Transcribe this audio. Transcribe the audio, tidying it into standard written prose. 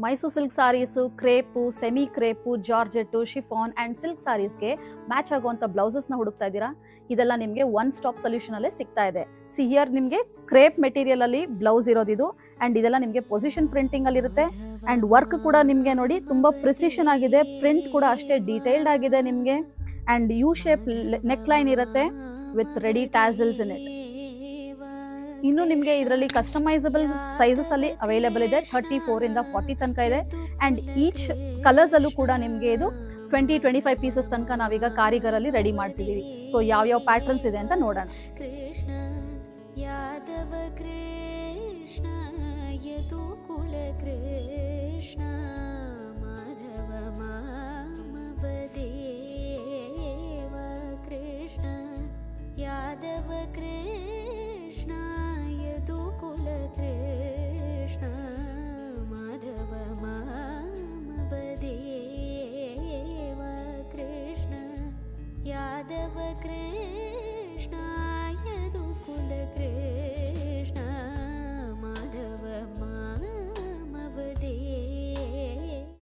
Mysuru silk sarees, crepe, semi crepe, georgette, chiffon and silk ಸಾರೀಸ್ಗೆ match ಆಗುವಂಥ ಬ್ಲೌಸಸ್ನ ಹುಡುಕ್ತಾ ಇದ್ದೀರಾ? ಇದೆಲ್ಲ ನಿಮಗೆ ಒನ್ ಸ್ಟಾಪ್ ಸೊಲ್ಯೂಷನಲ್ಲೇ ಸಿಗ್ತಾ ಇದೆ. ಹಿಯರ್ ನಿಮಗೆ ಕ್ರೇಪ್ ಮೆಟೀರಿಯಲಲ್ಲಿ ಬ್ಲೌಸ್ ಇರೋದಿದು ಆ್ಯಂಡ್ ಇದೆಲ್ಲ ನಿಮಗೆ ಪೊಸಿಷನ್ ಪ್ರಿಂಟಿಂಗಲ್ಲಿ ಇರುತ್ತೆ ಆ್ಯಂಡ್ ವರ್ಕ್ ಕೂಡ ನಿಮಗೆ ನೋಡಿ ತುಂಬ ಪ್ರಿಸಿಷನ್ ಆಗಿದೆ, ಪ್ರಿಂಟ್ ಕೂಡ ಅಷ್ಟೇ ಡೀಟೇಲ್ಡ್ ಆಗಿದೆ ನಿಮಗೆ and U shape neckline ಇರುತ್ತೆ with ready tassels in it. ಇನ್ನು ನಿಮಗೆ ಇದರಲ್ಲಿ ಕಸ್ಟಮೈಸಬಲ್ ಸೈಜಸ್ ಅಲ್ಲಿ ಅವೈಲೇಬಲ್ ಇದೆ, 34 ಇಂದ 40 ತನಕ ಇದೆ ಆ್ಯಂಡ್ ಈಚ್ ಕಲರ್ಸ್ ಅಲ್ಲೂ ಕೂಡ ನಿಮಗೆ ಇದು 20-25 ಪೀಸಸ್ ತನಕ ನಾವೀಗ ಕಾರಿಗರಲ್ಲಿ ರೆಡಿ ಮಾಡಿಸಿದೀವಿ. ಸೊ ಯಾವ್ಯಾವ ಪ್ಯಾಟರ್ನ್ಸ್ ಇದೆ ಅಂತ ನೋಡೋಣ. ಕೃಷ್ಣ ಯಾದವ ಕೃಷ್ಣ ಯದುಕುಲ ಕೃಷ್ಣ ಮಾಧವ ಮಾಮವ ದೇವ ಕೃಷ್ಣ ಯಾದವ ಕೃಷ್ಣ ಯದುಕುಲ ಕೃಷ್ಣ ಮಾಧವ ಮಾಮವ ದೇವ ಕೃಷ್ಣ ಯಾದವ ಕೃಷ್ಣ